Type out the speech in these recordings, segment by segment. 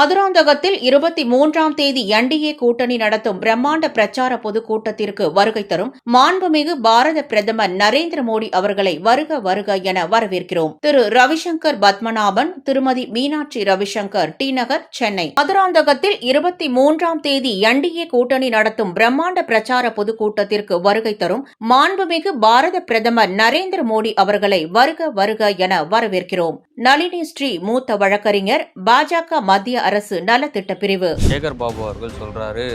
மதுராந்தகத்தில் 23ஆம் தேதி என்டிஏ கூட்டணி நடத்தும் பிரம்மாண்ட பிரச்சார பொதுக்கூட்டத்திற்கு வருகை தரும் மாண்புமிகு பாரத பிரதமர் நரேந்திர மோடி அவர்களை வருக வருக என வரவேற்கிறோம். திரு ரவிசங்கர் பத்மநாபன், திருமதி மீனாட்சி ரவிசங்கர், டி நகர், சென்னை. மதுராந்தகத்தில் 23ஆம் தேதி என்டிஏ கூட்டணி நடத்தும் பிரம்மாண்ட பிரச்சார பொதுக்கூட்டத்திற்கு வருகை தரும் மாண்புமிகு பாரத பிரதமர் நரேந்திர மோடி அவர்களை வருக வருக என வரவேற்கிறோம். நளினி ஸ்ரீ மூத்த வழக்கறிஞர், பாஜக மத்திய அரசு நலத்திட்ட பிரிவு. சேகர் பாபு அவர்கள் சொல்றாரு,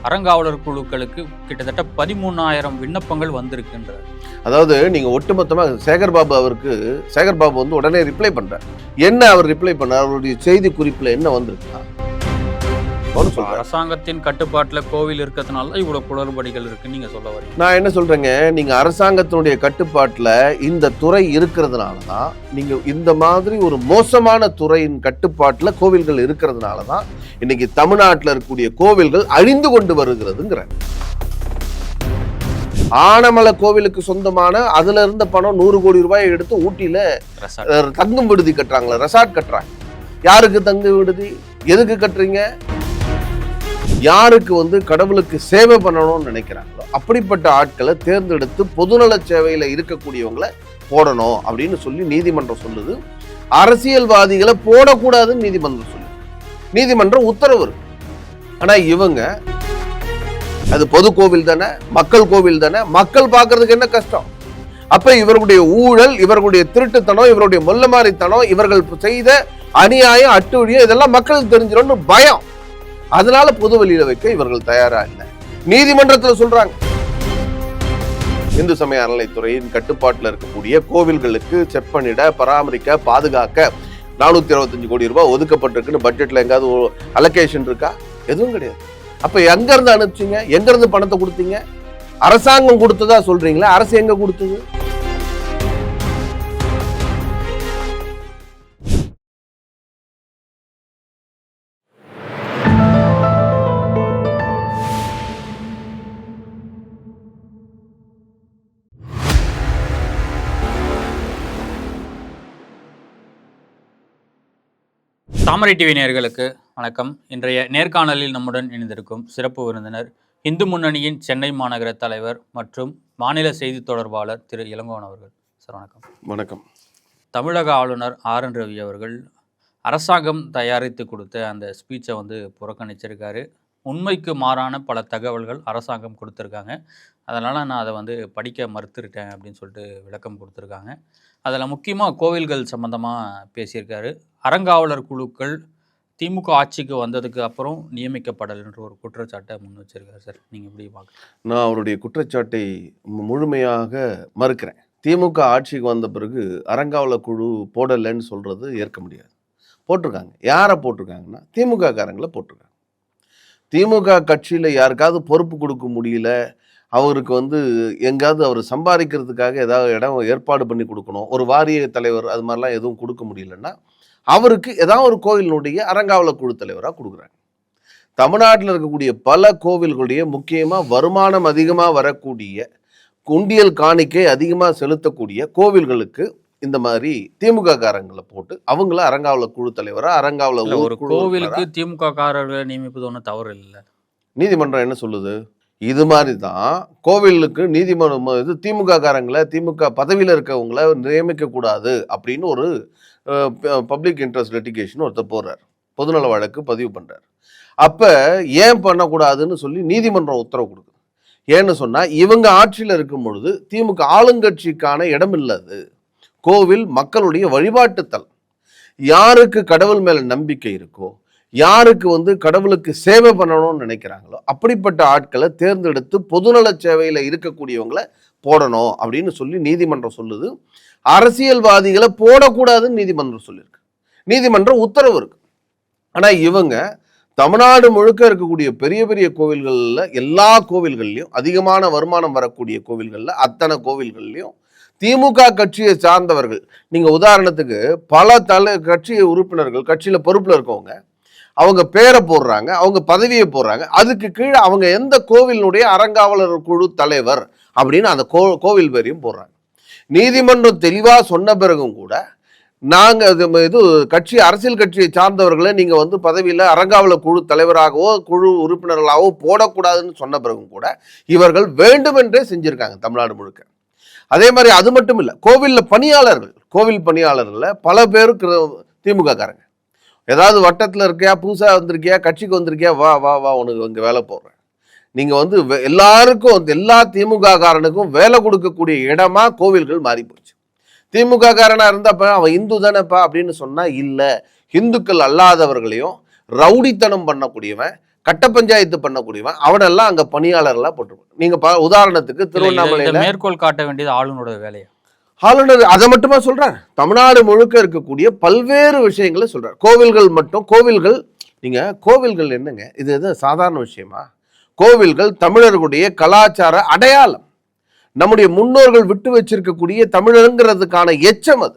அறங்காவலர் குழுக்களுக்கு கிட்டத்தட்ட 13,000 விண்ணப்பங்கள் வந்திருக்கின்றார். அதாவது நீங்க ஒட்டுமொத்தமாக சேகர் பாபு வந்து உடனே ரிப்ளை பண்றார். என்ன அவர் ரிப்ளை பண்ணார்? அவருடைய செய்தி குறிப்புல என்ன வந்திருக்கா? அரசாங்கத்தின் கட்டுப்பாட்டுல கோவில் இருக்கிறதுனால இவ்வளவு குளறுபடிகள் இருக்குன்னு நீங்க சொல்ல வரீங்க. நான் என்ன சொல்றேங்க, நீங்க அரசாங்கத்தினுடைய கட்டுப்பாட்டுல இந்த துறை இருக்கிறதுனாலதான், நீங்க இந்த மாதிரி ஒரு மோசமான துறையின் கட்டுப்பாட்டுல கோவில்கள் இருக்கிறதுனாலதான் இன்னைக்கு தமிழ்நாட்டில் இருக்கக்கூடிய கோவில்கள் அழிந்து கொண்டு வருகிறதுங்கிற. ஆனமலை கோவிலுக்கு சொந்தமான அதுல இருந்த பணம் 100 கோடி ரூபாயை எடுத்து ஊட்டியில தங்கும் விடுதி கட்டுறாங்களா, ரெசார்ட் கட்டுறாங்க. யாருக்கு தங்கு விடுதி? எதுக்கு கட்டுறீங்க? யாருக்கு வந்து கடவுளுக்கு சேவை பண்ணணும்னு நினைக்கிறாங்களோ அப்படிப்பட்ட ஆட்களை தேர்ந்தெடுத்து பொதுநல சேவையில இருக்கக்கூடியவங்களை போடணும் அப்படின்னு சொல்லி நீதிமன்றம் சொல்லுது. அரசியல்வாதிகளை போடக்கூடாதுன்னு நீதிமன்றம் சொல்லுது. நீதிமன்றம் உத்தரவு இருக்கு. ஆனா இவங்க அது பொது கோவில் தானே, மக்கள் கோவில் தானே, மக்கள் பார்க்கறதுக்கு என்ன கஷ்டம்? அப்ப இவர்களுடைய ஊழல், இவர்களுடைய திருட்டுத்தனம், இவருடைய மொல்லமாரித்தனம், இவர்கள் செய்த அநியாயம், அட்டுழியம் இதெல்லாம் மக்களுக்கு தெரிஞ்சிடும்னு பயம். அதனால பொது வெளியில வைக்க இவர்கள் தயாரா இல்லை. நீதிமன்றத்தில் சொல்றாங்க, இந்து சமய அறநிலைத்துறையின் கட்டுப்பாட்டில் இருக்கக்கூடிய கோவில்களுக்கு செப்பனிட, பராமரிக்க, பாதுகாக்க 425 கோடி ரூபாய் ஒதுக்கப்பட்டிருக்குன்னு பட்ஜெட்ல எங்காவது அலோகேஷன் இருக்கா? எதுவும் கிடையாது. அப்ப எங்க இருந்து அனுப்பிச்சீங்க? எங்க இருந்து பணத்தை கொடுத்தீங்க? அரசாங்கம் கொடுத்ததா சொல்றீங்களா? அரசு எங்க கொடுத்தது? தாமரை டிவி நேயர்களுக்கு வணக்கம். இன்றைய நேர்காணலில் நம்முடன் இணைந்திருக்கும் சிறப்பு விருந்தினர், இந்து முன்னணியின் சென்னை மாநகர தலைவர் மற்றும் மாநில செய்தி தொடர்பாளர் திரு இளங்கோவன் அவர்கள். சார் வணக்கம். வணக்கம். தமிழக ஆளுநர் RN ரவி அவர்கள் அரசாங்கம் தயாரித்து கொடுத்த அந்த ஸ்பீச்சை வந்து புறக்கணிச்சிருக்காரு. உண்மைக்கு மாறான பல தகவல்கள் அரசாங்கம் கொடுத்துருக்காங்க. அதனால் நான் அதை வந்து படிக்க மறுத்துருட்டேன் அப்படின்னு சொல்லிட்டு விளக்கம் கொடுத்துருக்காங்க. அதில் முக்கியமாக கோவில்கள் சம்மந்தமாக பேசியிருக்காரு. அறங்காவலர் குழுக்கள் திமுக ஆட்சிக்கு வந்ததுக்கு அப்புறம் நியமிக்கப்படலைன்ற ஒரு குற்றச்சாட்டை முன் வச்சிருக்காரு. சார், நீங்கள் எப்படி பார்க்குறீங்க? நான் அவருடைய குற்றச்சாட்டை முழுமையாக மறுக்கிறேன். திமுக ஆட்சிக்கு வந்த பிறகு அறங்காவலர் குழு போடலைன்னு சொல்கிறது ஏற்க முடியாது. போட்டிருக்காங்க. யாரை போட்டிருக்காங்கன்னா திமுக காரங்களை போட்டிருக்காங்க. திமுக கட்சியில் யாருக்காவது பொறுப்பு கொடுக்க முடியல, அவருக்கு வந்து எங்காவது அவர் சம்பாதிக்கிறதுக்காக ஏதாவது இடம் ஏற்பாடு பண்ணி கொடுக்கணும், ஒரு வாரிய தலைவர் அது மாதிரிலாம் எதுவும் கொடுக்க முடியலன்னா அவருக்கு ஏதாவது ஒரு கோவிலினுடைய அறங்காவலர் குழு தலைவராக கொடுக்குறாங்க. தமிழ்நாட்டில் இருக்கக்கூடிய பல கோவில்களுடைய முக்கியமாக வருமானம் அதிகமாக வரக்கூடிய, குண்டியல் காணிக்கை அதிகமாக செலுத்தக்கூடிய கோவில்களுக்கு இந்த மாதிரி திமுக காரங்களை போட்டு அவங்கள அறங்காவலர் குழு தலைவரா, அறங்காவலர் ஒரு கோவிலுக்கு திமுக காரர்களை நியமிப்பது ஒன்றும் தவறு இல்லை. நீதிமன்றம் என்ன சொல்லுது? இது மாதிரி தான் கோவிலுக்கு நீதிமன்றம் திமுக காரங்களை, திமுக பதவியில் இருக்கவங்களை நியமிக்க கூடாது அப்படின்னு ஒரு பப்ளிக் இன்ட்ரெஸ்ட் லிட்டிகேஷன் ஒருத்தர் போடுறார், பொதுநல வழக்கு பதிவு பண்றார். அப்ப ஏன் பண்ணக்கூடாதுன்னு சொல்லி நீதிமன்றம் உத்தரவு கொடுக்குது. ஏன்னு சொன்னா, இவங்க ஆட்சியில் இருக்கும் பொழுது திமுக ஆளுங்கட்சிக்கான இடம் இல்லாது, கோவில் மக்களுடைய வழிபாட்டு தலம். யாருக்கு கடவுள் மேல நம்பிக்கை இருக்கோ, யாருக்கு வந்து கடவுளுக்கு சேவை பண்ணணும்னு நினைக்கிறாங்களோ அப்படிப்பட்ட ஆட்களை தேர்ந்தெடுத்து பொதுநல சேவையில் இருக்கக்கூடியவங்களை போடணும் அப்படின்னு சொல்லி நீதிமன்றம் சொல்லுது. அரசியல்வாதிகளை போடக்கூடாதுன்னு நீதிமன்றம் சொல்லியிருக்கு. நீதிமன்றம் உத்தரவு இருக்கு. ஆனால் இவங்க தமிழ்நாடு முழுக்க இருக்கக்கூடிய பெரிய பெரிய கோவில்களில், எல்லா கோவில்கள்லையும், அதிகமான வருமானம் வரக்கூடிய கோவில்களில், அத்தனை கோவில்கள்லையும் திமுக கட்சியை சார்ந்தவர்கள், நீங்கள் உதாரணத்துக்கு பல கட்சி உறுப்பினர்கள், கட்சியில் பொறுப்பில் இருக்கவங்க, அவங்க பேரை போடுறாங்க, அவங்க பதவியை போடுறாங்க. அதுக்கு கீழே அவங்க எந்த கோவிலினுடைய அறங்காவலர் குழு தலைவர் அப்படின்னு அந்த கோவில் பேரையும் போடுறாங்க. நீதிமன்றம் தெளிவாக சொன்ன பிறகும் கூட இது கட்சி அரசியல் கட்சியை சார்ந்தவர்களை நீங்க வந்து பதவியில அறங்காவல குழு தலைவராகவோ குழு உறுப்பினர்களாகவோ போடக்கூடாதுன்னு சொன்ன பிறகும் கூட இவர்கள் வேண்டுமென்றே செஞ்சிருக்காங்க தமிழ்நாடு முழுக்க. அதே மாதிரி அது மட்டும் இல்லை, கோவில் பணியாளர்கள் பல பேருக்கு திமுக காரங்க. ஏதாவது வட்டத்தில் இருக்கியா, புதுசாக வந்திருக்கியா, கட்சிக்கு வந்திருக்கியா, வா வா வா உனக்கு இங்கே வேலை போடுறேன். நீங்க வந்து எல்லாருக்கும் எல்லா திமுக காரனுக்கும் வேலை கொடுக்கக்கூடிய இடமா கோவில்கள் மாறி போச்சு. திமுக காரனா இருந்தாப்ப அவன் இந்து தானேப்பா அப்படின்னு சொன்னா இல்ல, இந்துக்கள் அல்லாதவர்களையும் ரவுடித்தனம் பண்ணக்கூடியவன், கட்ட பஞ்சாயத்து பண்ணக்கூடியவன், அவனெல்லாம் அங்க பணியாளர்களா போட்டுருவான். நீங்க உதாரணத்துக்கு திருவண்ணாமலையில மேற்கோள் காட்ட வேண்டியது ஆளுநரோட வேலையா? ஆளுநர் அதை மட்டுமா சொல்றார்? தமிழ்நாடு முழுக்க இருக்கக்கூடிய பல்வேறு விஷயங்களை சொல்றார். கோவில்கள் நீங்க கோவில்கள் என்னங்க, இது எது சாதாரண விஷயமா? கோவில்கள் தமிழர்களுடைய கலாச்சார அடையாளம், நம்முடைய முன்னோர்கள் விட்டு வச்சிருக்கக்கூடிய தமிழருங்கிறதுக்கான எச்சம் அது.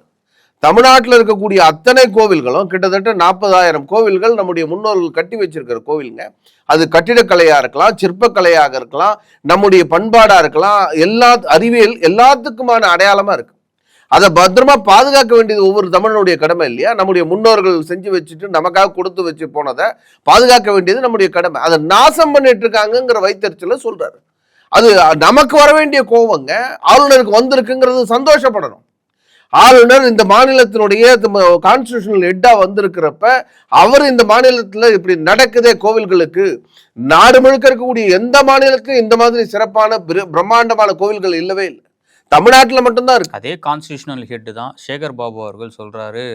தமிழ்நாட்டில் இருக்கக்கூடிய அத்தனை கோவில்களும் கிட்டத்தட்ட 40,000 கோவில்கள் நம்முடைய முன்னோர்கள் கட்டி வச்சிருக்கிற கோவிலுங்க. அது கட்டிடக்கலையா இருக்கலாம், சிற்பக்கலையாக இருக்கலாம், நம்முடைய பண்பாடா இருக்கலாம், எல்லா அறிவியல் எல்லாத்துக்குமான அடையாளமா இருக்கு. அதை பத்திரமா பாதுகாக்க வேண்டியது ஒவ்வொரு தமிழனுடைய கடமை இல்லையா? நம்முடைய முன்னோர்கள் செஞ்சு வச்சுட்டு நமக்காக கொடுத்து வச்சு போனதை பாதுகாக்க வேண்டியது நம்முடைய கடமை. அதை நாசம் பண்ணிட்டு இருக்காங்கிற வைத்தறிச்சல சொல்றாரு. அது நமக்கு வர வேண்டிய கோவங்க ஆளுநருக்கு வந்திருக்குங்கிறது சந்தோஷப்படணும். ஆளுநர் இந்த மாநிலத்தினுடைய கான்ஸ்டிடியூஷனல் ஹெட்டா வந்திருக்கிறப்ப அவர் இந்த மாநிலத்தில் இப்படி நடக்குதே கோவில்களுக்கு, நாடு முழுக்க இருக்கக்கூடிய எந்த மாநிலத்துக்கும் இந்த மாதிரி சிறப்பான பிரம்மாண்டமான கோவில்கள் இல்லவே இல்லை, தமிழ்நாட்டில் மட்டும்தான் இருக்கு. அதே கான்ஸ்டிடியூஷனல் ஹெட் தான் சேகர் பாபு அவர்கள் சொல்றாரு,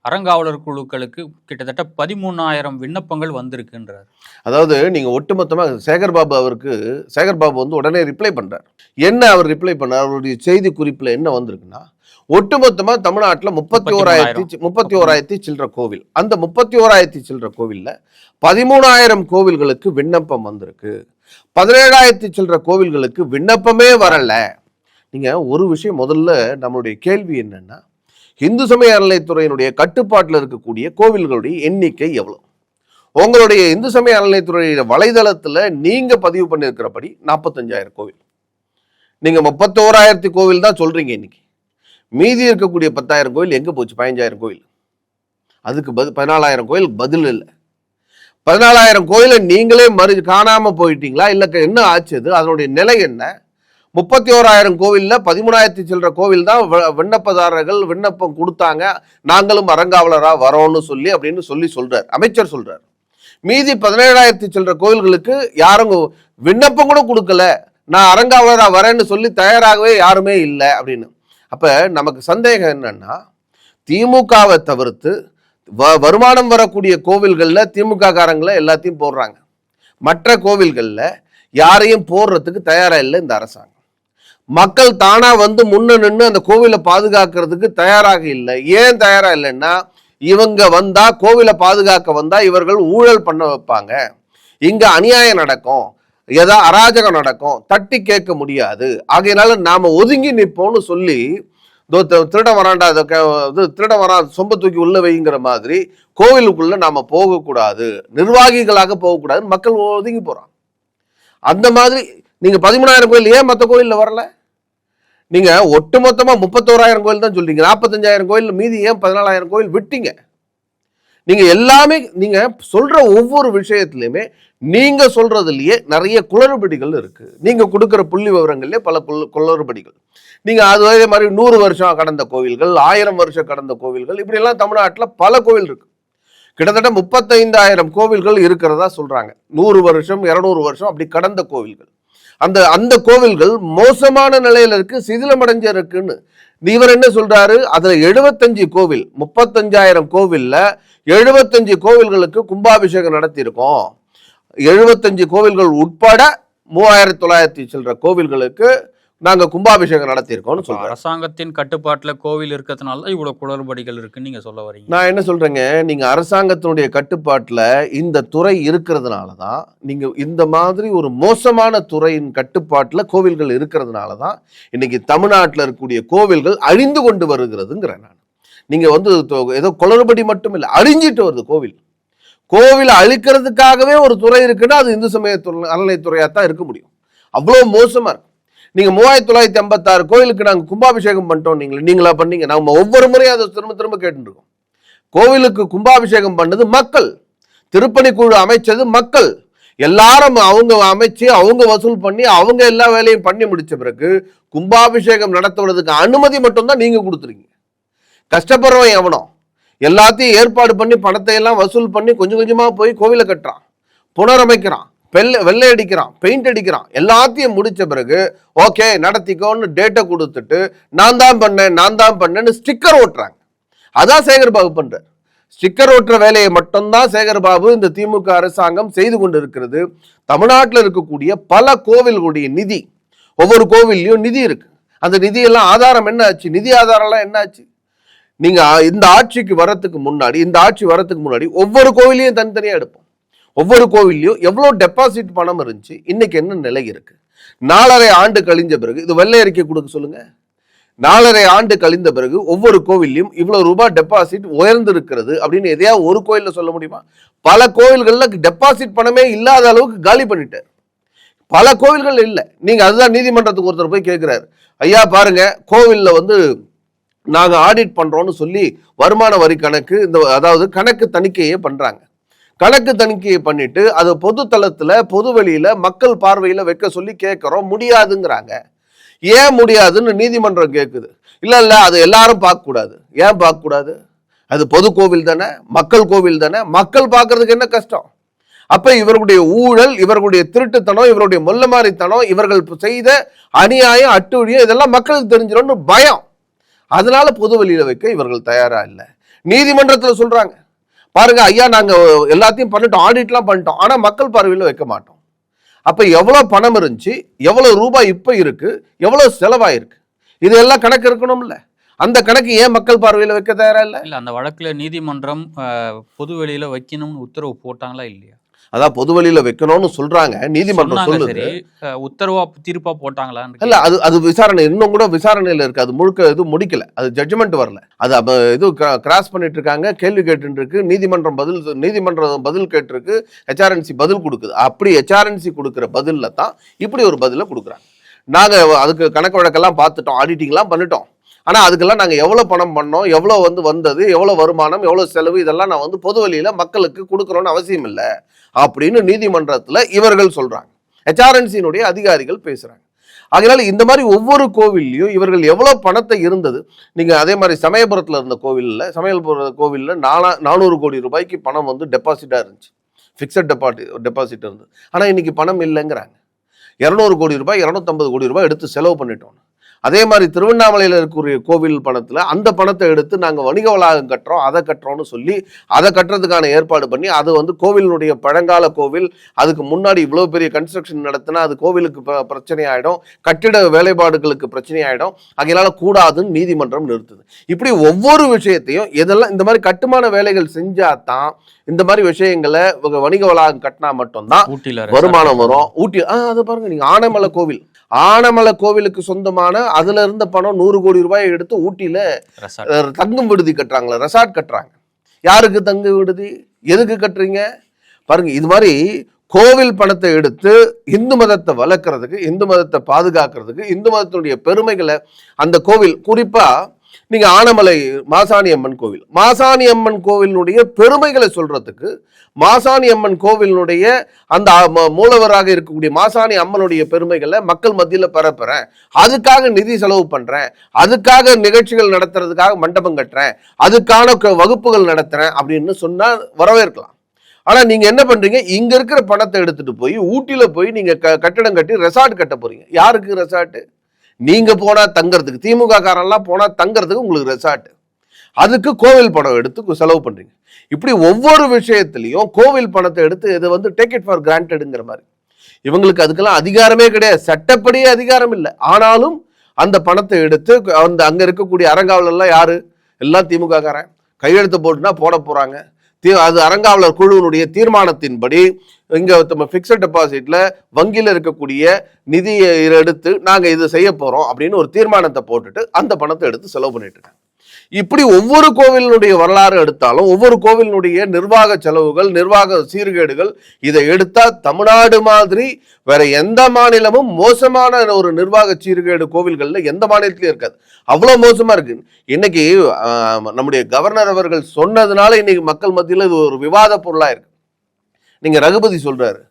அறங்காவலர் குழுக்களுக்கு கிட்டத்தட்ட 13,000 விண்ணப்பங்கள் வந்திருக்குன்றார். அதாவது நீங்க ஒட்டுமொத்தமாக சேகர் பாபு வந்து உடனே ரிப்ளை பண்றார். என்ன அவர் ரிப்ளை பண்ணார்? அவருடைய செய்தி குறிப்புல என்ன வந்திருக்குன்னா, ஒட்டுமொத்தமா தமிழ்நாட்டில் 31,000 சில்லற கோவில், அந்த 31,000 சில்லற கோவில்ல 13,000 கோவில்களுக்கு விண்ணப்பம் வந்திருக்கு, 17,000 சில்லற கோவில்களுக்கு விண்ணப்பமே வரல. நீங்க ஒரு விஷயம் முதல்ல நம்மளுடைய கேள்வி என்னன்னா, இந்து சமய அறநிலையத்துறையினுடைய கட்டுப்பாட்டில் இருக்கக்கூடிய கோவில்களுடைய எண்ணிக்கை எவ்வளவு? உங்களுடைய இந்து சமய அறநிலையத்துறைய வலைதளத்துல நீங்க பதிவு பண்ணியிருக்கிறபடி 45,000 கோவில். நீங்க 31,000 கோவில் தான் சொல்றீங்க இன்னைக்கு. மீதி இருக்கக்கூடிய 10,000 கோவில் எங்க போச்சு? 15,000 கோவில். அதுக்கு 14,000 கோயில் பதில் இல்லை. 14,000 கோயிலை நீங்களே காணாம போயிட்டீங்களா? இல்ல என்ன ஆச்சு? அதனுடைய நிலை என்ன? 31,000 கோவில்ல 13,000 சில்லற கோவில் தான் விண்ணப்பதாரர்கள் விண்ணப்பம் கொடுத்தாங்க, நாங்களும் அறங்காவலரா வரோம்னு அப்படின்னு சொல்றார் அமைச்சர் சொல்றார். மீதி 17,000 சில்லற கோவில்களுக்கு யாரும் விண்ணப்பம் கூட கொடுக்கல, நான் அறங்காவலரா வரேன்னு சொல்லி தயாராகவே யாருமே இல்லை அப்படின்னு. அப்ப நமக்கு சந்தேகம் என்னன்னா, திமுகவை தவிர்த்து வருமானம் வரக்கூடிய கோவில்கள்ல திமுக காரங்களை எல்லாத்தையும் போடுறாங்க, மற்ற கோவில்கள்ல யாரையும் போடுறதுக்கு தயாரா இல்லை இந்த அரசாங்கம். மக்கள் தானா வந்து முன்ன நின்று அந்த கோவிலை பாதுகாக்கிறதுக்கு தயாராக இல்லை. ஏன் தயாரா இல்லைன்னா, இவங்க வந்தா கோவிலை பாதுகாக்க வந்தா இவர்கள் ஊழல் பண்ண வைப்பாங்க, இங்க அநியாயம் நடக்கும், ஏதா அராஜகம் நடக்கும், தட்டி கேட்க முடியாது, ஆகையினால நாம ஒதுங்கி நிற்போம்னு சொல்லி திருட வராண்டா திருட வரா சொம்ப தூக்கி உள்ள வைங்கிற மாதிரி கோவிலுக்குள்ள நாம போகக்கூடாது, நிர்வாகிகளாக போகக்கூடாது, மக்கள் ஒதுங்கி போறான். அந்த மாதிரி நீங்க 13,000 கோயில் ஏன் மற்ற கோயில்ல வரல? நீங்க ஒட்டுமொத்தமா 31,000 கோயில் தான் சொல்றீங்க, 45,000 கோயில் மீதி ஏன் 14,000 கோயில் விட்டீங்க? நீங்க எல்லாமே நீங்க சொல்ற ஒவ்வொரு விஷயத்திலுமே நீங்க சொல்றதுலயே நிறைய குளறுபடிகள் இருக்கு. நீங்க கொடுக்கிற புள்ளி விவரங்கள்லயே பல குளறுபடிகள். நீங்க அதே மாதிரி 100 வருஷம் கடந்த கோவில்கள், 1000 வருஷம் கடந்த கோவில்கள், இப்படி எல்லாம் தமிழ்நாட்டில் பல கோவில் இருக்கு. கிட்டத்தட்ட 35,000 கோவில்கள் இருக்கிறதா சொல்றாங்க. 100 வருஷம் 200 வருஷம் அப்படி கடந்த கோவில்கள். அந்த கோவில்கள் மோசமான நிலையில இருக்கு, சிதிலமடைஞ்ச இருக்குன்னு இவர் என்ன சொல்றாரு? அதுல 75 கோவில், 35,000 கோவில்ல 75 கோவில்களுக்கு கும்பாபிஷேகம் நடத்தி இருக்கோம். 75 கோவில்கள் உட்பட 3,900 சில்லற கோவில்களுக்கு நாங்க கும்பாபிஷேகம் நடத்தியிருக்கோம்னு சொல்றோம். அரசாங்கத்தின் கட்டுப்பாட்டுல கோவில் இருக்கிறதுனால தான் இவ்வளவு குளறுபடிகள் இருக்குன்னு நீங்க சொல்ல வரீங்க. நான் என்ன சொல்றேங்க, நீங்க அரசாங்கத்தினுடைய கட்டுப்பாட்டுல இந்த துறை இருக்கிறதுனால தான், நீங்க இந்த மாதிரி ஒரு மோசமான துறையின் கட்டுப்பாட்டுல கோவில்கள் இருக்கிறதுனால தான் இன்னைக்கு தமிழ்நாட்டில் இருக்கக்கூடிய கோவில்கள் அழிந்து கொண்டு வருகிறதுங்கிறேன் நான். நீங்க வந்து ஏதோ குளறுபடி மட்டும் இல்லை, அழிஞ்சிட்டு வருது கோவில் அழிக்கிறதுக்காகவே ஒரு துறை இருக்குன்னா அது இந்து சமய அறநிலைத்துறையா தான் இருக்க முடியும். அவ்வளோ மோசமா இருக்கு. நீங்க 3956 கோயிலுக்கு நாங்க கும்பாபிஷேகம் பண்ணிட்டோம், நீங்களா பண்ணீங்க? நம்ம ஒவ்வொரு முறையும் அதை திரும்ப திரும்ப கேட்டு இருக்கோம். கோவிலுக்கு கும்பாபிஷேகம் பண்ணது மக்கள், திருப்பணி குழு அமைச்சது மக்கள், எல்லாரும் அவங்க அமைச்சு அவங்க வசூல் பண்ணி அவங்க எல்லா வேலையும் பண்ணி முடிச்ச பிறகு கும்பாபிஷேகம் நடத்துவதற்கு அனுமதி மட்டும்தான் நீங்க கொடுத்துருக்கீங்க. கஷ்டப்படுறவன் எவனோ எல்லாத்தையும் ஏற்பாடு பண்ணி பணத்தை எல்லாம் வசூல் பண்ணி கொஞ்சம் கொஞ்சமா போய் கோவிலை கட்டுறான், புனரமைக்கிறான், வெள்ளை அடிக்கிறான், பெயிண்ட் அடிக்கிறான், எல்லாத்தையும் முடிச்ச பிறகு ஓகே நடத்திக்கோன்னு டேட்டை கொடுத்துட்டு நான் தான் பண்ணேன்னு ஸ்டிக்கர் ஓட்டுறாங்க. அதான் சேகர்பாபு பண்றார். ஸ்டிக்கர் ஓட்டுற வேலையை மட்டும்தான் சேகர்பாபு இந்த திமுக அரசாங்கம் செய்து கொண்டு இருக்கிறது. தமிழ்நாட்டில் இருக்கக்கூடிய பல கோவில்களுடைய நிதி, ஒவ்வொரு கோவில்லையும் நிதி இருக்கு. அந்த நிதியெல்லாம் ஆதாரம் என்ன ஆச்சு? நிதி ஆதாரம்லாம் என்ன ஆச்சு? நீங்க இந்த ஆட்சி வரத்துக்கு முன்னாடி ஒவ்வொரு கோவிலையும் தனித்தனியா எடுப்போம். ஒவ்வொரு கோவில்லையும் எவ்வளோ டெபாசிட் பணம் இருந்துச்சு, இன்னைக்கு என்ன நிலை இருக்கு? 4.5 ஆண்டு கழிஞ்ச பிறகு இது வெள்ளை அறிக்கை கொடுக்க சொல்லுங்க. 4.5 ஆண்டு கழிந்த பிறகு ஒவ்வொரு கோவில்லையும் இவ்வளவு ரூபாய் டெபாசிட் உயர்ந்து இருக்கிறது அப்படின்னு எதையாவது ஒரு கோயில்ல சொல்ல முடியுமா? பல கோவில்கள்ல டெபாசிட் பணமே இல்லாத அளவுக்கு காலி பண்ணிட்டார். பல கோவில்கள் இல்லை. நீங்க அதுதான் நீதிமன்றத்துக்கு ஒருத்தர் போய் கேட்கிறாரு, ஐயா பாருங்க கோவில்ல நாங்க ஆடிட் பண்றோம்னு சொல்லி வருமான வரி கணக்கு அதாவது கணக்கு தணிக்கையே பண்றாங்க. கணக்கு தணிக்கையை பண்ணிட்டு அது பொது தளத்துல பொது வெளியில மக்கள் பார்வையில வைக்க சொல்லி கேட்கிறோம், முடியாதுங்கிறாங்க. ஏன் முடியாதுன்னு நீதிமன்றம் கேட்குது. இல்ல அது எல்லாரும் பார்க்க கூடாது. ஏன் பார்க்க கூடாது? அது பொது கோவில் தானே, மக்கள் கோவில் தானே, மக்கள் பார்க்கறதுக்கு என்ன கஷ்டம்? அப்ப இவர்களுடைய ஊழல், இவர்களுடைய திருட்டுத்தனம், இவருடைய மொல்லமாரித்தனம், இவர்கள் செய்த அநியாயம், அட்டுழியம் இதெல்லாம் மக்களுக்கு தெரிஞ்சிடும்னு பயம். அதனால பொது வெளியில வைக்க இவர்கள் தயாரா இல்லை. நீதிமன்றத்துல சொல்றாங்க பாருங்க ஐயா நாங்க எல்லாத்தையும் பண்ணிட்டோம், ஆடிட்லாம் பண்ணிட்டோம், ஆனா மக்கள் பார்வையில வைக்க மாட்டோம். அப்ப எவ்வளவு பணம் இருந்துச்சு, எவ்வளவு ரூபாய் இப்ப இருக்கு, எவ்வளவு செலவாயிருக்கு, இதெல்லாம் கணக்கு இருக்கணும்ல. அந்த கணக்கு ஏன் மக்கள் பார்வையில வைக்க தயாரா இல்ல? அந்த வழக்குல நீதிமன்றம் பொது வெளியில வைக்கணும்னு உத்தரவு போட்டாங்களா இல்லையா? அதான் பொது வெளியில வைக்கணும்னு சொல்றாங்க, நீதிமன்றம் சொல்லுது. உத்தரவா தீர்ப்பா போட்டாங்களா? இல்ல அது விசாரணை இன்னும் கூட விசாரணையில இருக்கு. அது முழுக்க இது முடிக்கல, அது ஜட்ஜ்மெண்ட் வரல. அது இது கிராஸ் பண்ணிட்டு இருக்காங்க, கேள்வி கேட்டு இருக்கு. நீதிமன்றம் பதில் கேட்டிருக்கு, HRNC பதில் கொடுக்குது. அப்படி HRNC கொடுக்குற பதில்ல தான் இப்படி ஒரு பதில கொடுக்குறாங்க. நாங்க அதுக்கு கணக்கு வழக்கெல்லாம் பார்த்துட்டோம், ஆடிட்டிங்லாம் பண்ணிட்டோம், ஆனா அதுக்கெல்லாம் நாங்க எவ்வளவு பணம் பண்ணோம், எவ்வளவு வந்தது, எவ்வளவு வருமானம், எவ்வளவு செலவு, இதெல்லாம் நான் பொது வழியில மக்களுக்கு கொடுக்கணும்னு அவசியம் இல்லை அப்படின்னு நீதிமன்றத்துல இவர்கள் சொல்றாங்க. HRNC அதிகாரிகள் பேசுறாங்க. அதனால இந்த மாதிரி ஒவ்வொரு கோவில்லையும் இவர்கள் எவ்வளவு பணத்தை இருந்தது. நீங்க அதே மாதிரி சமயபுரத்துல இருந்த கோவில்ல 400 கோடி ரூபாய்க்கு பணம் டெபாசிட்டா இருந்துச்சு, பிக்சட் டெபாசிட் இருந்தது. ஆனா இன்னைக்கு பணம் இல்லைங்கிறாங்க. 200 கோடி ரூபாய் 250 கோடி ரூபாய் எடுத்து செலவு பண்ணிட்டோம். அதே மாதிரி திருவண்ணாமலையில் இருக்கக்கூடிய கோவில் பணத்துல அந்த பணத்தை எடுத்து நாங்க வணிக வளாகம் கட்டுறோம், அதை கட்டுறோம்னு சொல்லி அதை கட்டுறதுக்கான ஏற்பாடு பண்ணி அது கோவிலினுடைய பழங்கால கோவில், அதுக்கு முன்னாடி இவ்வளவு பெரிய கன்ஸ்ட்ரக்ஷன் நடத்தினா அது கோவிலுக்கு பிரச்சனை ஆயிடும், கட்டிட வேலைப்பாடுகளுக்கு பிரச்சனை ஆயிடும், அதனால கூடாதுன்னு நீதிமன்றம் நிறுத்துது. இப்படி ஒவ்வொரு விஷயத்தையும் இதெல்லாம் இந்த மாதிரி கட்டுமான வேலைகள் செஞ்சாதான் இந்த மாதிரி விஷயங்களை வணிக வளாகம் கட்டினா மட்டும்தான் வருமானம் வரும். ஊட்டி அது பாருங்க, நீங்க ஆனைமலை கோவிலுக்கு சொந்தமான அதுல இருந்த பணம் 100 கோடி ரூபாயை எடுத்து ஊட்டியில தங்கும் விடுதி கட்டுறாங்களா, ரெசார்ட் கட்டுறாங்க. யாருக்கு தங்கு விடுதி, எதுக்கு கட்டுறீங்க பாருங்க. இது மாதிரி கோவில் பணத்தை எடுத்து இந்து மதத்தை வளர்க்கறதுக்கு, இந்து மதத்தை பாதுகாக்கிறதுக்கு, இந்து மதத்தினுடைய பெருமைகளை அந்த கோவில், குறிப்பா நீங்க ஆனைமலை மாசாணி அம்மன் கோவிலினுடைய பெருமைகளை சொல்றதுக்கு, மாசாணி அம்மன் கோவிலினுடைய அந்த மூலவராக இருக்கக்கூடிய மாசாணி அம்மனுடைய பெருமைகளை மக்கள் மத்தியில பரப்புறேன், அதுக்காக நிதி செலவு பண்றேன், அதுக்காக நிகழ்ச்சிகள் நடத்துறதுக்காக மண்டபம் கட்டுறேன், அதுக்கான வகுப்புகள் நடத்துறேன் அப்படின்னு சொன்னா வரவேற்கலாம். ஆனா நீங்க என்ன பண்றீங்க, இங்க இருக்கிற பணத்தை எடுத்துட்டு போய் ஊட்டியில போய் நீங்க கட்டடம் கட்டி ரெசார்ட் கட்ட போறீங்க. யாருக்கு ரெசார்ட்? நீங்க போனா தங்கறதுக்கு, திமுக காரெல்லாம் போனா தங்கறதுக்கு உங்களுக்கு ரெசார்ட், அதுக்கு கோவில் பணம் எடுத்து செலவு பண்றீங்க. இப்படி ஒவ்வொரு விஷயத்திலையும் கோவில் பணத்தை எடுத்து இது டேக் இட் ஃபார் கிராண்டட்ங்கிற மாதிரி. இவங்களுக்கு அதுக்கெல்லாம் அதிகாரமே கிடையாது, சட்டப்படியே அதிகாரம் இல்லை. ஆனாலும் அந்த பணத்தை எடுத்து அங்க இருக்கக்கூடிய அறங்காவலர்லாம் யாரு, எல்லாம் திமுக காரன், கையெழுத்து போட்டுனா போட போறாங்க. அது அறங்காவலர் குழுவினுடைய தீர்மானத்தின்படி இங்க பிக்சட் டெபாசிட்ல வங்கியில இருக்கக்கூடிய நிதியை எடுத்து நாங்க இது செய்ய போறோம் அப்படின்னு ஒரு தீர்மானத்தை போட்டுட்டு அந்த பணத்தை எடுத்து செலவு பண்ணிட்டு இருக்காங்க. இப்படி ஒவ்வொரு கோவிலினுடைய வரலாறு எடுத்தாலும் ஒவ்வொரு கோவிலினுடைய நிர்வாக செலவுகள், நிர்வாக சீர்கேடுகள், இதை எடுத்தா தமிழ்நாடு மாதிரி வேற எந்த மாநிலமும் மோசமான ஒரு நிர்வாக சீர்கேடு கோவில்கள்ல எந்த மாநிலத்திலயும் இருக்காது. அவ்வளவு மோசமா இருக்கு. இன்னைக்கு நம்முடைய கவர்னர் அவர்கள் சொன்னதுனால இன்னைக்கு மக்கள் மத்தியில் இது ஒரு விவாத பொருளா இருக்கு. நீங்க ரகுபதி சொல்றாரு,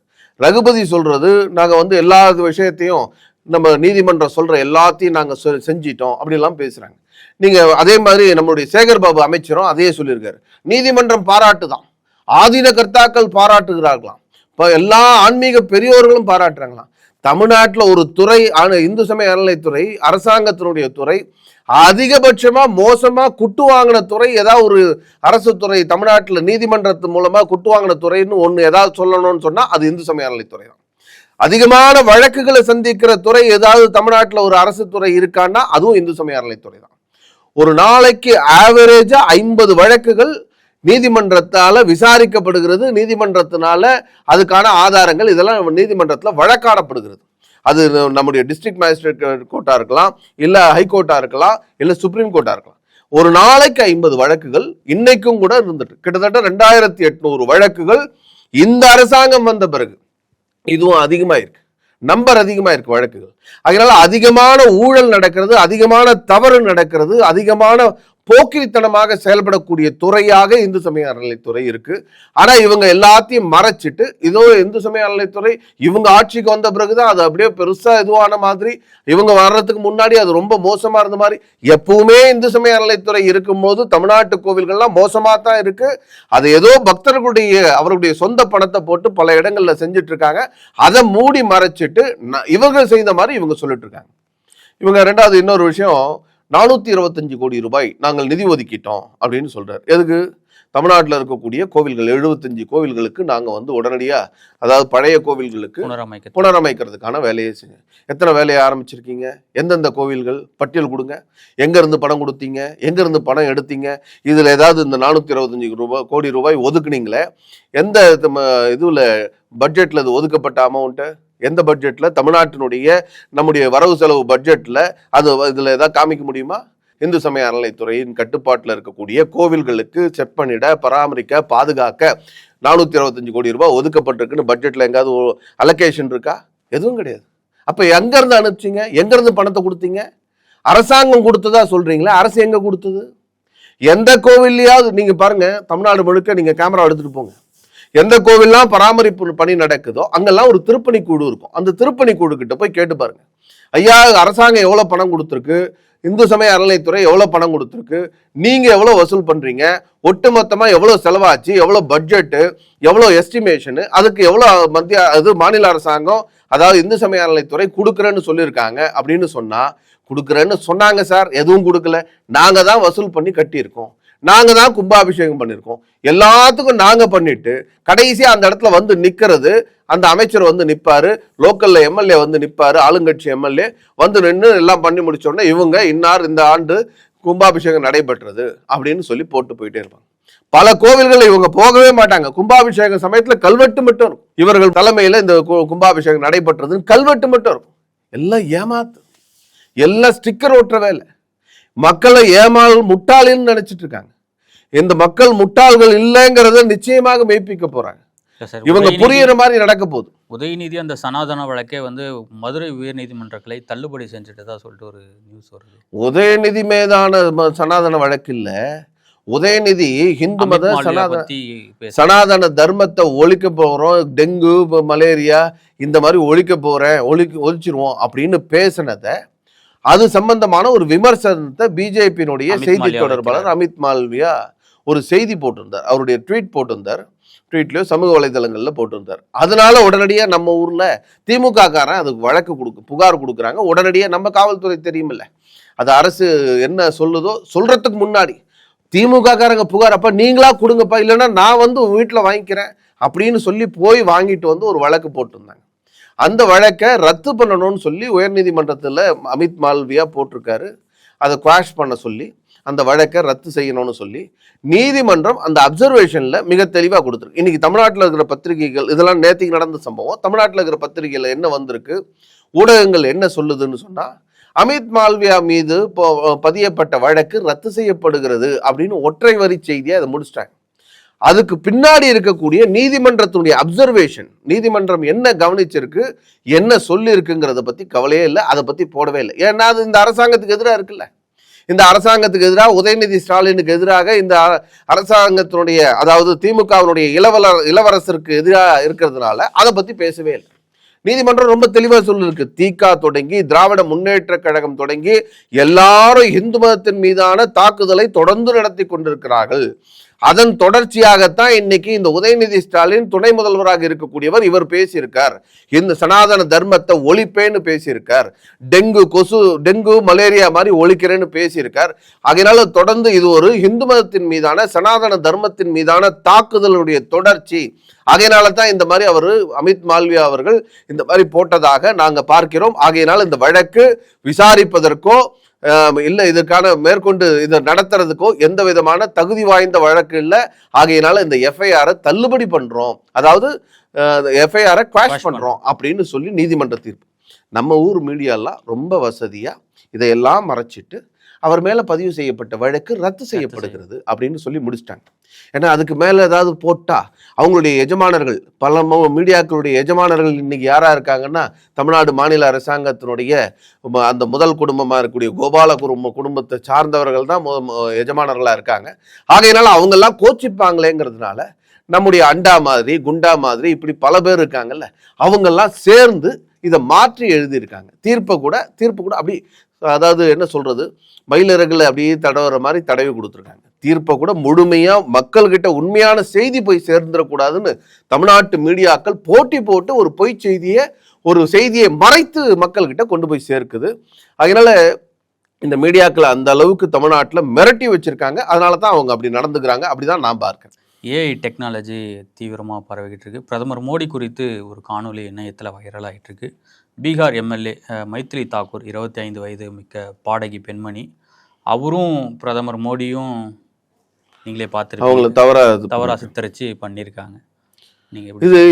ரகுபதி சொல்றது நாங்க எல்லா விஷயத்தையும் நம்ம நீதிமன்றம் சொல்ற எல்லாத்தையும் நாங்க செஞ்சிட்டோம் அப்படிலாம் பேசுறாங்க. நீங்க அதே மாதிரி நம்மளுடைய சேகர் பாபு அமைச்சரும் அதையே சொல்லியிருக்காரு. நீதிமன்றம் பாராட்டு தான், ஆதீன கர்த்தாக்கள் பாராட்டுகிறார்களாம், இப்போ எல்லா ஆன்மீக பெரியோர்களும் பாராட்டுறாங்களாம். தமிழ்நாட்டில் ஒரு துறை இந்து சமய அறநிலைத்துறை அரசாங்கத்தினுடைய துறை அதிகபட்சமா மோசமா குட்டு வாங்கின துறை ஏதாவது ஒரு அரசு துறை தமிழ்நாட்டில் நீதிமன்றத்து மூலமா குட்டு வாங்கின துறைன்னு ஒன்று ஏதாவது சொல்லணும்னு சொன்னா அது இந்து சமய அறநிலைத்துறை தான். அதிகமான வழக்குகளை சந்திக்கிற துறை ஏதாவது தமிழ்நாட்டில் ஒரு அரசு துறை இருக்கான்னா அதுவும் இந்து சமய அறநிலைத்துறை தான். ஒரு நாளைக்கு ஆவரேஜா 50 வழக்குகள் நீதிமன்றத்தால விசாரிக்கப்படுகிறது. நீதிமன்றத்தினால அதுக்கான ஆதாரங்கள் இதெல்லாம் நீதிமன்றத்தில் வழக்காடப்படுகிறது. அது நம்முடைய டிஸ்ட்ரிக்ட் மேஜிஸ்ட்ரேட் கோர்ட்டா இருக்கலாம், இல்ல ஹைகோர்ட்டா இருக்கலாம், இல்ல சுப்ரீம் கோர்ட்டா இருக்கலாம். ஒரு நாளைக்கு 50 வழக்குகள் இன்னைக்கும் கூட இருந்துட்டு கிட்டத்தட்ட 2800 வழக்குகள் இந்த அரசாங்கம் வந்த பிறகு இதுவும் அதிகமா இருக்கு, நம்பர் அதிகமா இருக்கு வழக்குகள். அதனால அதிகமான ஊழல் நடக்கிறது, அதிகமான தவறு நடக்கிறது, அதிகமான போக்கிரித்தனமாக செயல்படக்கூடிய துறையாக இந்து சமய அறநிலைத்துறை இருக்கு. ஆனா இவங்க எல்லாத்தையும் மறைச்சிட்டு இதோ இந்து சமய அறநிலைத்துறை இவங்க ஆட்சிக்கு வந்த பிறகுதான் அது அப்படியே பெருசா இதுவான மாதிரி, இவங்க வர்றதுக்கு முன்னாடி அது ரொம்ப மோசமா இருந்த மாதிரி. எப்பவுமே இந்து சமய அறநிலைத்துறை இருக்கும்போது தமிழ்நாட்டு கோவில்கள்லாம் மோசமா தான் இருக்கு. அது ஏதோ பக்தர்களுடைய அவருடைய சொந்த பணத்தை போட்டு பல இடங்கள்ல செஞ்சுட்டு இருக்காங்க. அதை மூடி மறைச்சிட்டு இவங்க செய்த மாதிரி இவங்க சொல்லிட்டு இருக்காங்க. இவங்க ரெண்டாவது இன்னொரு விஷயம், 425 கோடி ரூபாய் நாங்கள் நிதி ஒதுக்கிட்டோம் அப்படின்னு சொல்றாரு. எதுக்கு? தமிழ்நாட்டில் இருக்கக்கூடிய கோவில்கள் 75 கோவில்களுக்கு நாங்கள் உடனடியா, அதாவது பழைய கோவில்களுக்கு புனரமைக்கிறதுக்கான வேலையை செஞ்சு. எத்தனை வேலையை ஆரம்பிச்சிருக்கீங்க? எந்தெந்த கோவில்கள் பட்டியல் கொடுங்க. எங்க இருந்து பணம் கொடுத்தீங்க, எங்க இருந்து பணம் எடுத்தீங்க, இதுல ஏதாவது இந்த 425 கோடி ரூபாய் ஒதுக்குனீங்களே, எந்த இதுல பட்ஜெட்ல இது ஒதுக்கப்பட்ட அமௌண்ட்டு, எந்த பட்ஜெட்ல, தமிழ்நாட்டினுடைய நம்முடைய வரவு செலவு பட்ஜெட்ல அது இதுல ஏதாவது காமிக்க முடியுமா? இந்து சமய அறநிலைத்துறையின் கட்டுப்பாட்டில் இருக்கக்கூடிய கோவில்களுக்கு செக் பண்ணிட, பராமரிக்க, பாதுகாக்க 425 கோடி ரூபாய் ஒதுக்கப்பட்டிருக்குன்னு பட்ஜெட்ல எங்காவது அலோகேஷன் இருக்கா? எதுவும் கிடையாது. அப்ப எங்க இருந்து அனுப்பிச்சிங்க? எங்க இருந்து பணத்தை கொடுத்தீங்க? அரசாங்கம் கொடுத்ததா சொல்றீங்களா? அரசு எங்க கொடுத்தது? எந்த கோவில்லையாவது நீங்க பாருங்க, தமிழ்நாடு முழுக்க நீங்க கேமரா எடுத்துட்டு போங்க. எந்த கோவில்லாம் பராமரிப்பு பணி நடக்குதோ அங்கெல்லாம் ஒரு திருப்பணி குழு இருக்கும். அந்த திருப்பணி குழு கிட்ட போய் கேட்டு பாருங்க, ஐயா அரசாங்கம் எவ்வளவு பணம் கொடுத்துருக்கு, இந்து சமய அறநிலைத்துறை எவ்வளவு பணம் கொடுத்துருக்கு, நீங்க எவ்வளவு வசூல் பண்றீங்க, ஒட்டுமொத்தமா எவ்வளவு செலவாச்சு, எவ்வளவு பட்ஜெட்டு, எவ்வளவு எஸ்டிமேஷனு, அதுக்கு எவ்வளவு மாநில அரசாங்கம் அதாவது இந்து சமய அறநிலைத்துறை கொடுக்குறேன்னு சொல்லியிருக்காங்க அப்படின்னு சொன்னா, கொடுக்குறேன்னு சொன்னாங்க சார், எதுவும் கொடுக்கல, நாங்க தான் வசூல் பண்ணி கட்டியிருக்கோம், நாங்க தான் கும்பாபிஷேகம் பண்ணியிருக்கோம், எல்லாத்துக்கும் நாங்க பண்ணிட்டு கடைசியா அந்த இடத்துல நிக்கிறது அந்த அமைச்சர் நிப்பாரு, லோக்கல்ல எம்எல்ஏ நிப்பாரு, ஆளுங்கட்சி எம்எல்ஏ நின்று எல்லாம் பண்ணி முடிச்ச உடனே இவங்க இன்னார் இந்த ஆண்டு கும்பாபிஷேகம் நடைபெற்றது அப்படின்னு சொல்லி போட்டு போயிட்டே இருப்பாங்க. பல கோவில்கள் இவங்க போகவே மாட்டாங்க. கும்பாபிஷேக சமயத்துல கல்வெட்டு மட்டும் இருக்கும், இவர்கள் தலைமையில இந்த கும்பாபிஷேகம் நடைபெற்றதுன்னு கல்வெட்டு மட்டும் இருக்கும். எல்லாம் ஏமாத்து, எல்லாம் ஸ்டிக்கர் ஓட்டுற வேலை. மக்களை முட்டாளின்னு நினைச்சிட்டு இருக்காங்க. இந்த மக்கள் முட்டாள்கள் இல்லைங்கிறத நிச்சயமாக மெய்ப்பிக்க போறாங்க. இவங்க புரியுற மாதிரி நடக்க போகுது. உதயநிதி அந்த சனாதன வழக்கே மதுரை உயர் நீதிமன்ற கிளை தள்ளுபடி செஞ்சுட்டதா சொல்லிட்டு ஒரு நியூஸ் வருது. உதயநிதி மீதான சனாதன வழக்கு இல்ல, உதயநிதி ஹிந்து மத சனாதன தர்மத்தை ஒழிக்க போறோம், டெங்கு மலேரியா இந்த மாதிரி ஒழிக்க போறேன், ஒழிச்சிருவோம் அப்படின்னு பேசினத, அது சம்பந்தமான ஒரு விமர்சனத்தை பிஜேபியினுடைய செய்தி தொடர்பாளர் அமித் மால்வியா ஒரு செய்தி போட்டிருந்தார், அவருடைய ட்வீட் போட்டிருந்தார், ட்வீட்லயோ சமூக வலைதளங்கள்ல போட்டிருந்தார். அதனால உடனடியா நம்ம ஊர்ல திமுக காரன் அதுக்கு புகார் கொடுக்குறாங்க. உடனடியா நம்ம காவல்துறை தெரியுமில்ல, அது அரசு என்ன சொல்லுதோ சொல்றதுக்கு முன்னாடி திமுக காரங்க புகார், அப்ப நீங்களா கொடுங்கப்பா, இல்லைன்னா நான் வீட்டுல வாங்கிக்கிறேன் அப்படின்னு சொல்லி போய் வாங்கிட்டு ஒரு வழக்கு போட்டிருந்தாங்க. அந்த வழக்கை ரத்து பண்ணணும்னு சொல்லி உயர்நீதிமன்றத்தில் அமித் மால்வியா போட்டிருக்காரு. அதை குவாஷ் பண்ண சொல்லி அந்த வழக்கை ரத்து செய்யணும்னு சொல்லி நீதிமன்றம் அந்த அப்சர்வேஷன்ல மிக தெளிவாக கொடுத்துருக்கு. இன்னைக்கு தமிழ்நாட்டில் இருக்கிற பத்திரிகைகள், இதெல்லாம் நேற்றுக்கு நடந்த சம்பவம், தமிழ்நாட்டில் இருக்கிற பத்திரிகைகள் என்ன வந்திருக்கு, ஊடகங்கள் என்ன சொல்லுதுன்னு சொன்னா, அமித் மால்வியா மீது பதியப்பட்ட வழக்கு ரத்து செய்யப்படுகிறது அப்படின்னு ஒற்றை வரி செய்தியை அதை முடிச்சிட்டாங்க. அதுக்கு பின்னாடி இருக்கக்கூடிய நீதிமன்றத்துடைய அப்சர்வேஷன், நீதிமன்றம் என்ன கவனிச்சிருக்கு, என்ன சொல்லி இருக்குங்கிறத பத்தி கவலையே இல்லை, அதை பத்தி போடவே இல்லை. ஏன்னா அது இந்த அரசாங்கத்துக்கு எதிராக இருக்குல்ல. இந்த அரசாங்கத்துக்கு எதிராக, உதயநிதி ஸ்டாலினுக்கு எதிராக, இந்த அரசாங்கத்தினுடைய, அதாவது திமுகவினுடைய இளவரசருக்கு எதிராக இருக்கிறதுனால அதை பத்தி பேசவே இல்லை. நீதிமன்றம் ரொம்ப தெளிவா சொல்லிருக்கு. திக தொடங்கி திராவிட முன்னேற்ற கழகம் தொடங்கி எல்லாரும் இந்து மதத்தின் மீதான தாக்குதலை தொடர்ந்து நடத்தி கொண்டிருக்கிறார்கள். அதன் தொடர்ச்சியாகத்தான் இன்னைக்கு இந்த உதயநிதி ஸ்டாலின் துணை முதல்வராக இருக்கக்கூடியவர் இவர் பேசியிருக்கார். இந்த சனாதன தர்மத்தை ஒழிப்பேன்னு பேசியிருக்கார். டெங்கு மலேரியா மாதிரி ஒழிக்கிறேன்னு பேசியிருக்கார். அதனால தொடர்ந்து இது ஒரு இந்து மதத்தின் மீதான, சனாதன தர்மத்தின் மீதான தாக்குதலுடைய தொடர்ச்சி. ஆகையினால தான் இந்த மாதிரி அவர் அமித் மால்வியா அவர்கள் இந்த மாதிரி போட்டதாக நாங்க பார்க்கிறோம். ஆகையினால் இந்த வழக்கு விசாரிப்பதற்கோ இல்லை இதற்கான மேற்கொண்டு இதை நடத்துறதுக்கோ எந்த விதமான தகுதி வாய்ந்த வழக்கு இல்லை. ஆகையினால இந்த எஃப்ஐஆரை தள்ளுபடி பண்றோம், அதாவது எஃப்ஐஆரை குவாஷ் பண்றோம் அப்படின்னு சொல்லி நீதிமன்ற தீர்ப்பு. நம்ம ஊர் மீடியாலாம் ரொம்ப வசதியா இதையெல்லாம் மறைச்சிட்டு அவர் மேல பதிவு செய்யப்பட்ட வழக்கு ரத்து செய்யப்படுகிறது அப்படின்னு சொல்லி முடிச்சிட்டாங்க. ஏன்னா அதுக்கு மேல ஏதாவது போட்டா அவங்களுடைய எஜமானர்கள், பல மீடியாக்களுடைய எஜமானர்கள் இன்னைக்கு யாரா இருக்காங்கன்னா, தமிழ்நாடு மாநில அரசாங்கத்தினுடைய அந்த முதல் குடும்பமா இருக்கக்கூடிய கோபால குடும்பத்தை சார்ந்தவர்கள் தான் எஜமானர்களா இருக்காங்க. ஆகையினால அவங்க எல்லாம் கோச்சிப்பாங்களேங்கிறதுனால நம்முடைய அண்டா மாதிரி, குண்டா மாதிரி இப்படி பல பேர் இருக்காங்கல்ல, அவங்கெல்லாம் சேர்ந்து இதை மாற்றி எழுதியிருக்காங்க. தீர்ப்பு கூட அப்படி, அதாவது என்ன சொல்றது, மயிலிறகுல அப்படியே தடவுற மாதிரி தடவி கொடுத்துருக்காங்க. தீர்ப்பை கூட முழுமையா மக்கள்கிட்ட உண்மையான செய்தி போய் சேர்ந்துடக்கூடாதுன்னு தமிழ்நாட்டு மீடியாக்கள் போட்டி போட்டு ஒரு பொய் செய்தியை, ஒரு செய்தியை மறைத்து மக்கள்கிட்ட கொண்டு போய் சேர்க்குது. அதனால இந்த மீடியாக்களை அந்த அளவுக்கு தமிழ்நாட்டில் மிரட்டி வச்சிருக்காங்க. அதனால தான் அவங்க அப்படி நடந்துக்கிறாங்க. அப்படிதான் நான் பார்க்கிறேன். ஏஐ டெக்னாலஜி தீவிரமாக பரவிக்கிட்டு இருக்கு. பிரதமர் மோடி குறித்து ஒரு காணொலி இணையத்தில் வைரல் ஆகிட்டு இருக்கு. பீகார் எம்எல்ஏ மைத்ரி தாக்கூர், 25 வயது மிக்க பாடகி பெண்மணி, அவரும் பிரதமர் மோடியும் நீங்களே பார்த்துருக்கீங்க, தவறாக சித்தரித்து பண்ணியிருக்காங்க.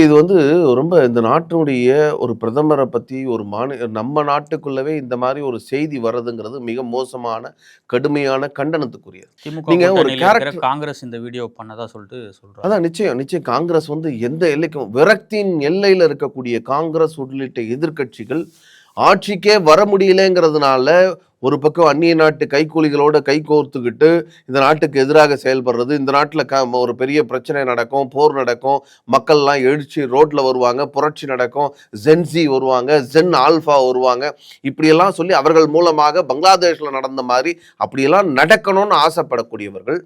இது வந்து ரொம்ப இந்த நாட்டினுடைய ஒரு பிரதமரை பற்றி ஒரு நம்ம நாட்டுக்குள்ளவே இந்த மாதிரி ஒரு செய்தி வர்றதுங்கிறது மிக மோசமான, கடுமையான கண்டனத்துக்குரியது. நீங்க ஒரு காங்கிரஸ் இந்த வீடியோ பண்ணதா சொல்லிட்டு சொல்றாங்க. அதான் நிச்சயம் காங்கிரஸ் வந்து எந்த எல்லைக்கும், விரக்தியின் எல்லையில இருக்கக்கூடிய காங்கிரஸ் உள்ளிட்ட எதிர்கட்சிகள் ஆட்சிக்கே வர முடியலங்கிறதுனால ஒரு பக்கம் அந்நிய நாட்டு கைக்கூலிகளோட கை கோர்த்துக்கிட்டு இந்த நாட்டுக்கு எதிராக செயல்படுறது. இந்த நாட்டில் ஒரு பெரிய பிரச்சனை நடக்கும், போர் நடக்கும், மக்கள்லாம் எழுச்சி ரோட்ல வருவாங்க, புரட்சி நடக்கும், ஜென்சி வருவாங்க, ஜென் ஆல்ஃபா வருவாங்க, இப்படியெல்லாம் சொல்லி அவர்கள் மூலமாக பங்களாதேஷில் நடந்த மாதிரி அப்படியெல்லாம் நடக்கணும்னு ஆசைப்படக்கூடியவர்கள்.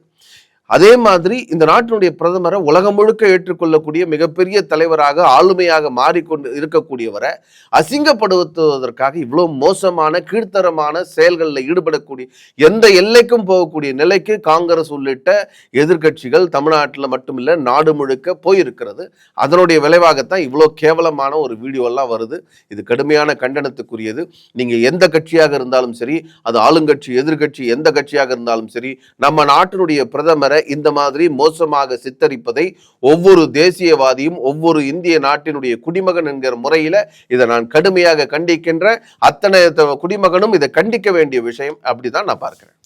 அதே மாதிரி இந்த நாட்டினுடைய பிரதமரை உலகம் முழுக்க ஏற்றுக்கொள்ளக்கூடிய மிகப்பெரிய தலைவராக, ஆளுமையாக மாறிக்கொண்டு இருக்கக்கூடியவரை அசிங்கப்படுத்துவதற்காக இவ்வளோ மோசமான, கீழ்த்தரமான செயல்களில் ஈடுபடக்கூடிய, எந்த எல்லைக்கும் போகக்கூடிய நிலைக்கு காங்கிரஸ் உள்ளிட்ட எதிர்கட்சிகள் தமிழ்நாட்டில் மட்டுமில்லை நாடு முழுக்க போயிருக்கிறது. அதனுடைய விளைவாகத்தான் இவ்வளோ கேவலமான ஒரு வீடியோலாம் வருது. இது கடுமையான கண்டனத்துக்குரியது. நீங்கள் எந்த கட்சியாக இருந்தாலும் சரி, அது ஆளுங்கட்சி, எதிர்கட்சி, எந்த கட்சியாக இருந்தாலும் சரி, நம்ம நாட்டினுடைய பிரதமரை இந்த மாதிரி மோசமாக சித்தரிப்பதை ஒவ்வொரு தேசியவாதியும், ஒவ்வொரு இந்திய நாட்டினுடைய குடிமகன் என்கிற முறையில இதை நான் கடுமையாக கண்டிக்கின்ற, அத்தனை குடிமகனும் இதை கண்டிக்க வேண்டிய விஷயம். அப்படிதான் நான் பார்க்கிறேன்.